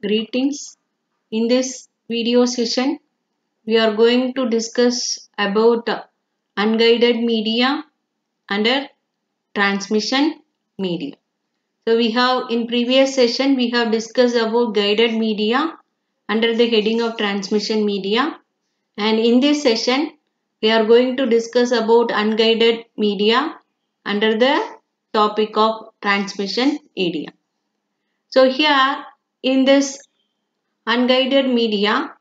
Greetings. In this video session, we are going to discuss about unguided media under transmission media. So we have in previous session we have discussed about guided media under the heading of transmission media, and in this session we are going to discuss about unguided media under the topic of transmission media. So here in this unguided media,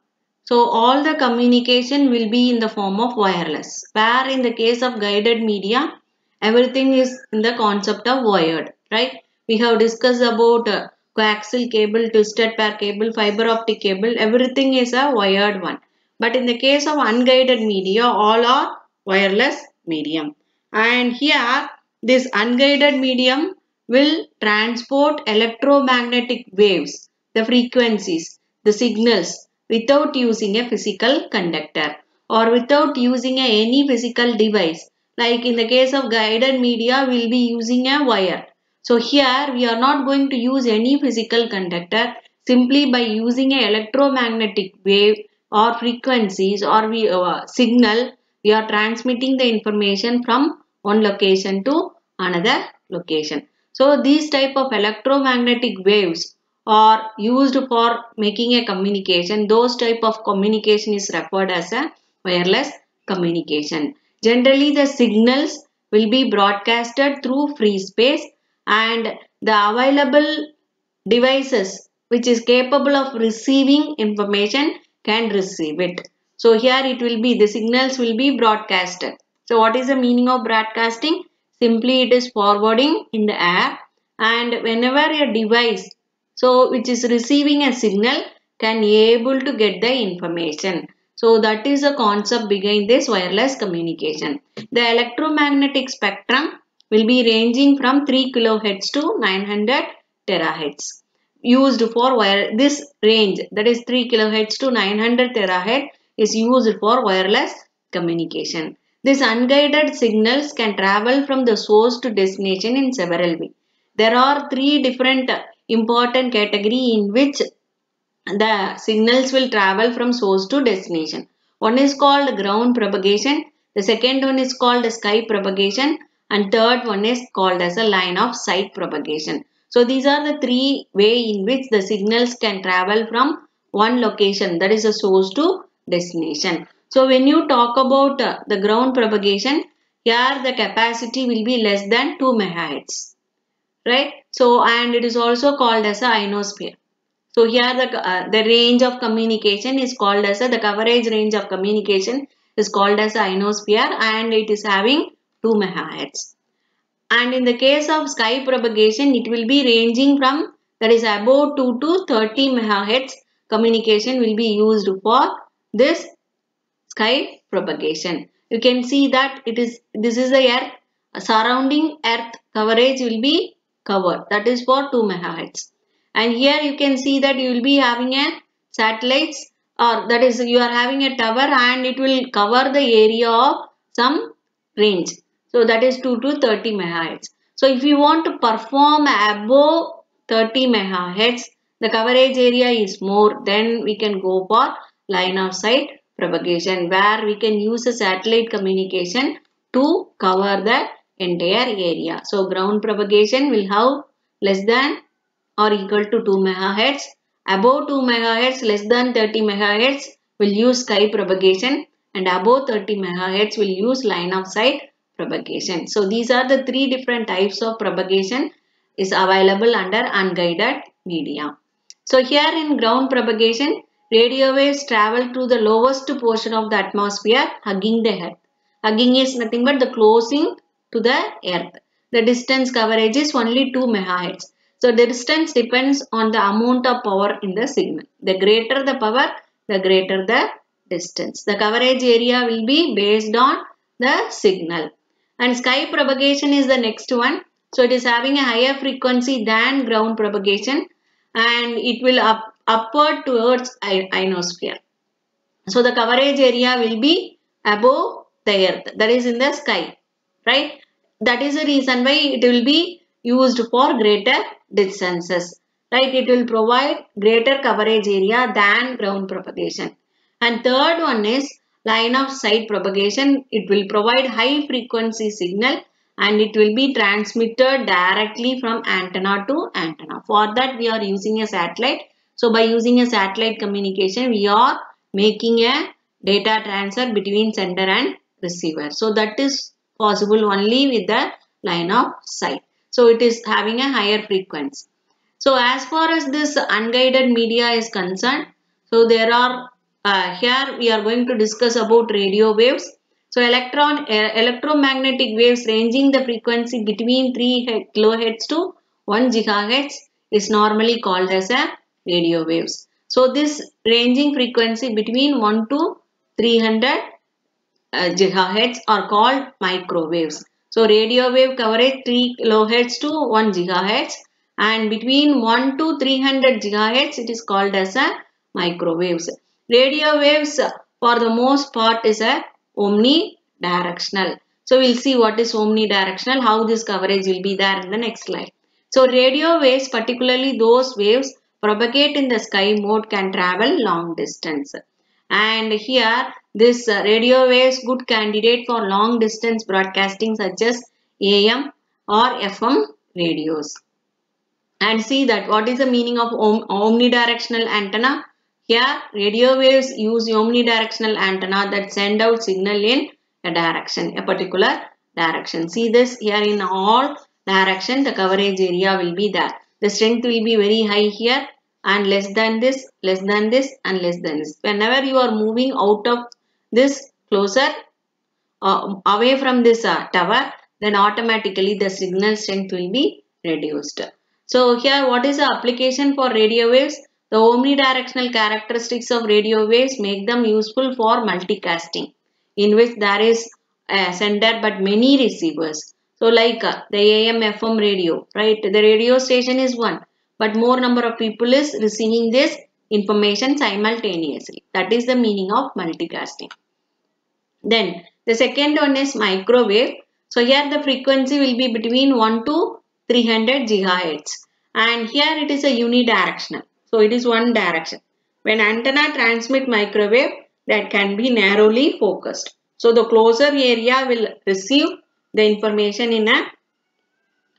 so all the communication will be in the form of wireless, where in the case of guided media everything is in the concept of wired, right? We have discussed about coaxial cable, twisted pair cable, fiber optic cable, everything is a wired one. But in the case of unguided media, all are wireless medium. And here this unguided medium will transport electromagnetic waves, the frequencies, the signals, without using a physical conductor or without using any physical device. Like in the case of guided media, we will be using a wire. So here we are not going to use any physical conductor. Simply by using a electromagnetic wave or frequencies or signal, we are transmitting the information from one location to another location. So these type of electromagnetic waves are used for making a communication. Those type of communication is referred as a wireless communication. Generally the signals will be broadcasted through free space, and the available devices which is capable of receiving information can receive it. So here it will be, the signals will be broadcasted. So what is the meaning of broadcasting? Simply it is forwarding in the air, and whenever a device so which is receiving a signal can able to get the information. So that is the concept behind this wireless communication. The electromagnetic spectrum will be ranging from 3 kHz to 900 terahertz used for wire. This range, that is 3 kHz to 900 terahertz, is used for wireless communication. These unguided signals can travel from the source to destination in several ways. There are three different important categories in which the signals will travel from source to destination. One is called ground propagation, the second one is called sky propagation, and third one is called as a line of sight propagation. So these are the three ways in which the signals can travel from one location, that is a source, to destination. So when you talk about the ground propagation, here the capacity will be less than 2 MHz, right? So and it is also called as a ionosphere. So here the range of communication is called as the coverage range of communication is called as ionosphere, and it is having 2 MHz. And in the case of sky propagation, it will be ranging from, that is above 2 to 30 MHz communication will be used for this sky propagation. You can see that this is the earth, surrounding earth coverage will be covered, that is for 2 MHz. And here you can see that you will be having a satellites, or that is you are having a tower, and it will cover the area of some range. So that is 2 to 30 MHz. So if you want to perform above 30 MHz, the coverage area is more, then we can go for line of sight propagation, where we can use a satellite communication to cover the entire area. So ground propagation will have less than or equal to 2 MHz. Above 2 MHz, less than 30 MHz will use sky propagation, and above 30 MHz will use line of sight propagation. So these are the three different types of propagation is available under unguided media. So here in ground propagation, radio waves travel to the lowest portion of the atmosphere, hugging the earth. Hugging is nothing but the closing to the earth. The distance coverage is only 2 MHz. So the distance depends on the amount of power in the signal. The greater the power, the greater the distance. The coverage area will be based on the signal. And sky propagation is the next one. So it is having a higher frequency than ground propagation, and it will upward towards ionosphere. So the coverage area will be above the earth, that is in the sky, right? That is the reason why it will be used for greater distances. right? It will provide greater coverage area than ground propagation. And third one is line of sight propagation. It will provide high frequency signal and it will be transmitted directly from antenna to antenna. For that we are using a satellite. So by using a satellite communication, we are making a data transfer between sender and receiver. So that is possible only with the line of sight. So it is having a higher frequency. So as far as this unguided media is concerned, so there are here we are going to discuss about radio waves. So electromagnetic waves ranging the frequency between 3 kilohertz to 1 gigahertz is normally called as a radio waves. So this ranging frequency between 1 to 300 gigahertz are called microwaves. So radio wave coverage 3 kilohertz to 1 gigahertz and between 1 to 300 gigahertz it is called as a microwaves. Radio waves for the most part is a omnidirectional. So we'll see what is omnidirectional, how this coverage will be there in the next slide. So radio waves, particularly those waves propagate in the sky mode, can travel long distance. And here this radio waves good candidate for long distance broadcasting such as AM or FM radios. And see that what is the meaning of omnidirectional antenna? Here radio waves use omnidirectional antenna that send out signal in a direction, a particular direction. See this here, in all direction the coverage area will be there. The strength will be very high here and less than this, less than this and less than this. Whenever you are moving out of this closer away from this tower, then automatically the signal strength will be reduced. So here what is the application for radio waves? The omnidirectional characteristics of radio waves make them useful for multicasting, in which there is a sender but many receivers. So like the AM FM radio, right? The radio station is one, but more number of people is receiving this information simultaneously. That is the meaning of multicasting. Then the second one is microwave. So here the frequency will be between 1 to 300 gigahertz and here it is a unidirectional. So it is one direction. When antenna transmit microwave, that can be narrowly focused. So the closer area will receive the information in a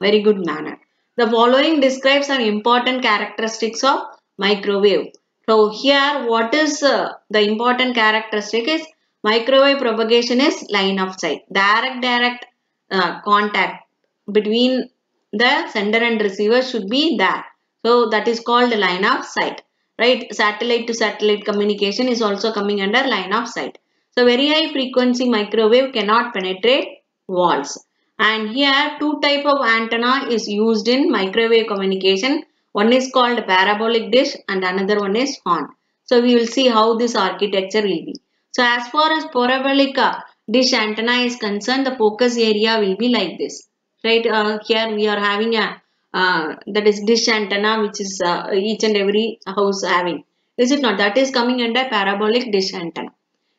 very good manner. The following describes some important characteristics of microwave. So here what is the important characteristic is microwave propagation is line of sight. Direct contact between the sender and receiver should be there. So that is called line of sight. Right? Satellite to satellite communication is also coming under line of sight. So very high frequency microwave cannot penetrate walls. And here two type of antenna is used in microwave communication. One is called parabolic dish and another one is horn. So we will see how this architecture will be. So as far as parabolic dish antenna is concerned, the focus area will be like this. Right? Here we are having a that is dish antenna, which is each and every house having. Is it not? That is coming under parabolic dish antenna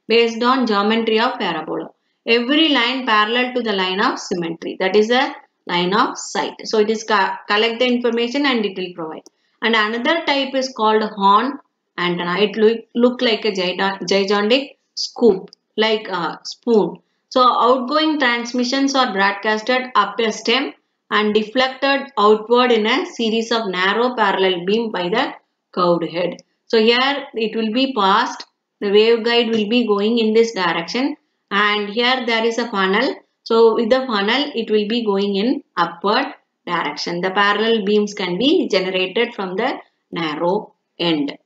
based on geometry of parabola. Every line parallel to the line of symmetry. That is a line of sight. So it is collect the information and it will provide. And another type is called horn antenna. It look like a gigantic scoop, like a spoon. So outgoing transmissions are broadcasted up a stem and deflected outward in a series of narrow parallel beam by the curved head. So here it will be passed. The waveguide will be going in this direction and here there is a funnel. So with the funnel it will be going in upward direction. The parallel beams can be generated from the narrow end.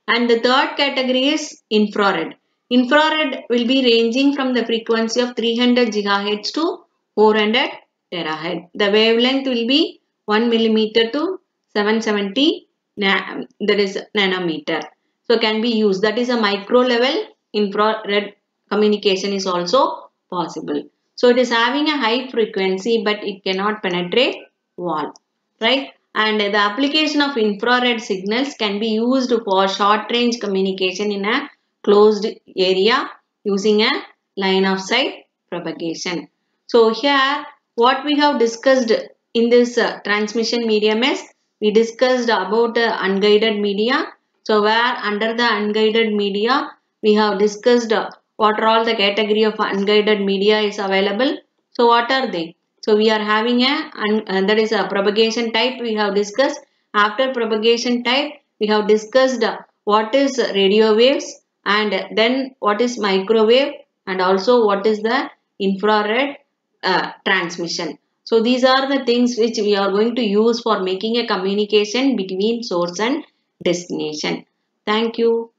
And the third category is infrared. Infrared will be ranging from the frequency of 300 GHz to 400 terahertz. The wavelength will be 1 millimeter to 770 that is nanometer. So can be used. That is a micro level infrared communication is also possible. So it is having a high frequency but it cannot penetrate wall. Right? And the application of infrared signals can be used for short range communication in a closed area using a line of sight propagation. So here what we have discussed in this transmission medium is we discussed about unguided media. So where under the unguided media, we have discussed what are all the category of unguided media is available. So what are they? So we are having that is a propagation type we have discussed. After propagation type, we have discussed what is radio waves and then what is microwave and also what is the infrared transmission. So these are the things which we are going to use for making a communication between source and destination. Thank you.